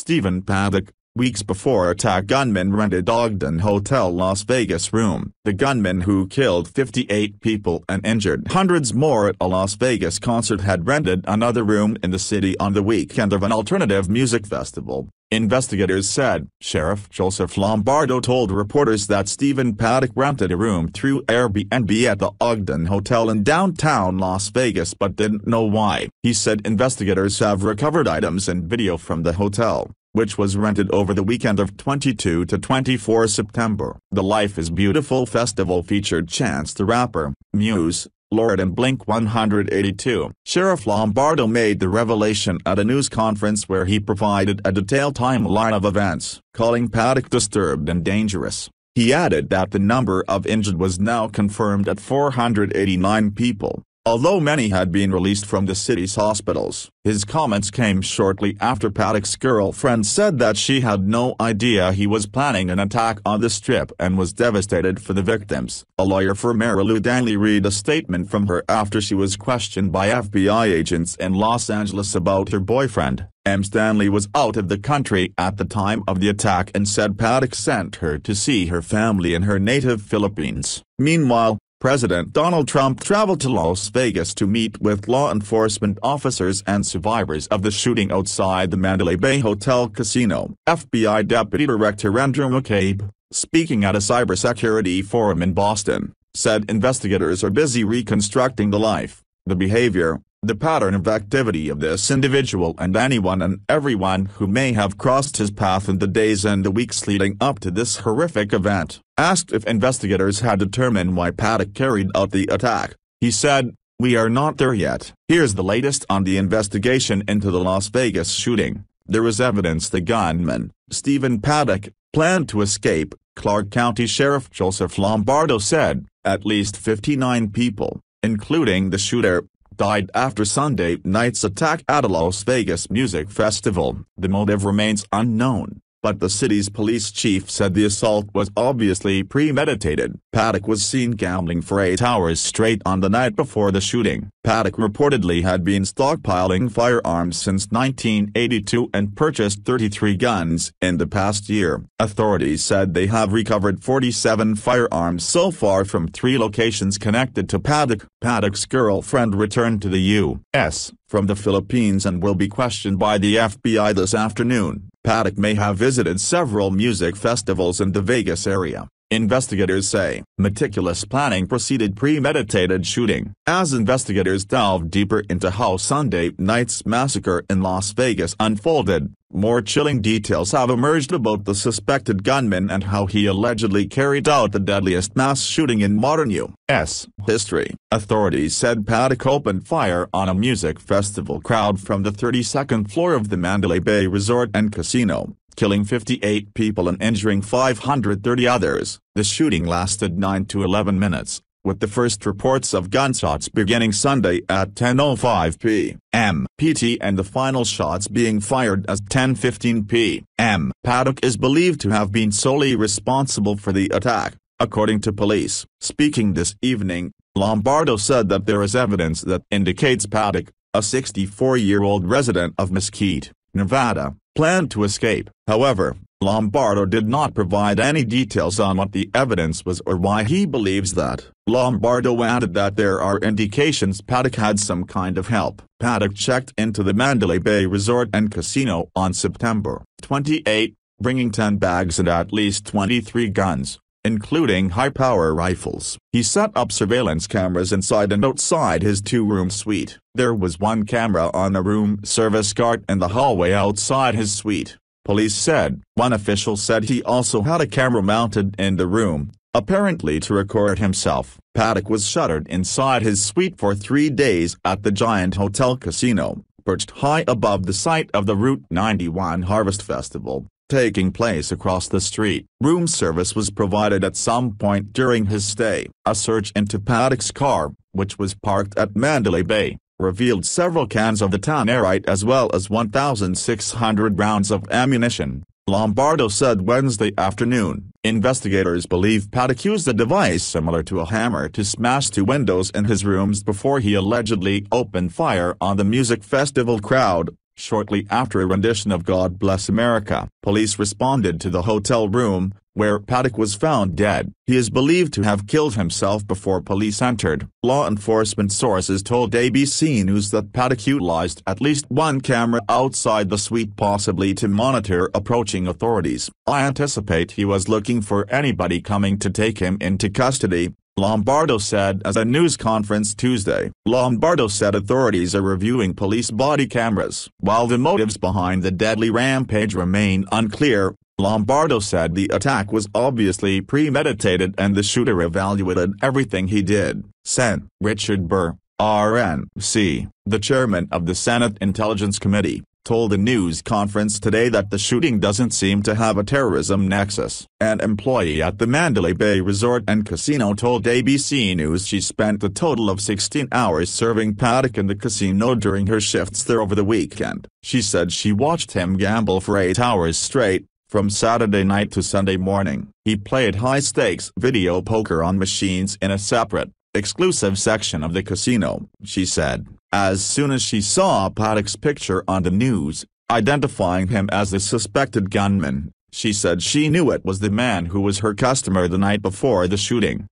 Stephen Paddock. Weeks before attack, gunman rented Ogden Hotel Las Vegas room. The gunman who killed 58 people and injured hundreds more at a Las Vegas concert had rented another room in the city on the weekend of an alternative music festival, investigators said. Sheriff Joseph Lombardo told reporters that Stephen Paddock rented a room through Airbnb at the Ogden Hotel in downtown Las Vegas but didn't know why. He said investigators have recovered items and video from the hotel, which was rented over the weekend of 22 to 24 September. The Life is Beautiful festival featured Chance the Rapper, Muse, Lorde and Blink-182. Sheriff Lombardo made the revelation at a news conference where he provided a detailed timeline of events, calling Paddock disturbed and dangerous. He added that the number of injured was now confirmed at 489 people, although many had been released from the city's hospitals. His comments came shortly after Paddock's girlfriend said that she had no idea he was planning an attack on the Strip and was devastated for the victims. A lawyer for Marilu Danley read a statement from her after she was questioned by FBI agents in Los Angeles about her boyfriend. Stanley was out of the country at the time of the attack and said Paddock sent her to see her family in her native Philippines. Meanwhile, President Donald Trump traveled to Las Vegas to meet with law enforcement officers and survivors of the shooting outside the Mandalay Bay Hotel Casino. FBI Deputy Director Andrew McCabe, speaking at a cybersecurity forum in Boston, said investigators are busy reconstructing the life, the behavior, the pattern of activity of this individual and anyone and everyone who may have crossed his path in the days and the weeks leading up to this horrific event. Asked if investigators had determined why Paddock carried out the attack, he said, "We are not there yet." Here's the latest on the investigation into the Las Vegas shooting. There is evidence the gunman, Stephen Paddock, planned to escape, Clark County Sheriff Joseph Lombardo said. At least 59 people, including the shooter, died after Sunday night's attack at a Las Vegas music festival. The motive remains unknown, but the city's police chief said the assault was obviously premeditated. Paddock was seen gambling for 8 hours straight on the night before the shooting. Paddock reportedly had been stockpiling firearms since 1982 and purchased 33 guns in the past year. Authorities said they have recovered 47 firearms so far from 3 locations connected to Paddock. Paddock's girlfriend returned to the U.S. from the Philippines and will be questioned by the FBI this afternoon. Paddock may have visited several music festivals in the Vegas area. Investigators say meticulous planning preceded premeditated shooting. As investigators delved deeper into how Sunday night's massacre in Las Vegas unfolded, more chilling details have emerged about the suspected gunman and how he allegedly carried out the deadliest mass shooting in modern U.S. history. Authorities said Paddock opened fire on a music festival crowd from the 32nd floor of the Mandalay Bay Resort and Casino, killing 58 people and injuring 530 others. The shooting lasted 9 to 11 minutes, with the first reports of gunshots beginning Sunday at 10:05 p.m. PT and the final shots being fired at 10:15 p.m. Paddock is believed to have been solely responsible for the attack, according to police. Speaking this evening, Lombardo said that there is evidence that indicates Paddock, a 64-year-old resident of Mesquite, Nevada, planned to escape. However, Lombardo did not provide any details on what the evidence was or why he believes that. Lombardo added that there are indications Paddock had some kind of help. Paddock checked into the Mandalay Bay Resort and Casino on September 28, bringing 10 bags and at least 23 guns, including high-power rifles. He set up surveillance cameras inside and outside his 2-room suite. There was one camera on a room service cart in the hallway outside his suite, police said. One official said he also had a camera mounted in the room, apparently to record himself. Paddock was shuttered inside his suite for 3 days at the Giant Hotel Casino, perched high above the site of the Route 91 Harvest Festival, taking place across the street. Room service was provided at some point during his stay. A search into Paddock's car, which was parked at Mandalay Bay, revealed several cans of the tannerite as well as 1,600 rounds of ammunition, Lombardo said Wednesday afternoon. Investigators believe Paddock used a device similar to a hammer to smash 2 windows in his rooms before he allegedly opened fire on the music festival crowd, Shortly after a rendition of God Bless America, police responded to the hotel room, where Paddock was found dead. He is believed to have killed himself before police entered. Law enforcement sources told ABC News that Paddock utilized at least one camera outside the suite, possibly to monitor approaching authorities. "I anticipate he was looking for anybody coming to take him into custody," Lombardo said at a news conference Tuesday. Lombardo said authorities are reviewing police body cameras. While the motives behind the deadly rampage remain unclear, Lombardo said the attack was obviously premeditated and the shooter evaluated everything he did. Sen. Richard Burr, RNC, the chairman of the Senate Intelligence Committee, told a news conference today that the shooting doesn't seem to have a terrorism nexus. An employee at the Mandalay Bay Resort and Casino told ABC News she spent a total of 16 hours serving Paddock in the casino during her shifts there over the weekend. She said she watched him gamble for 8 hours straight, from Saturday night to Sunday morning. He played high-stakes video poker on machines in a separate, exclusive section of the casino, she said. As soon as she saw Paddock's picture on the news, identifying him as the suspected gunman, she said she knew it was the man who was her customer the night before the shooting.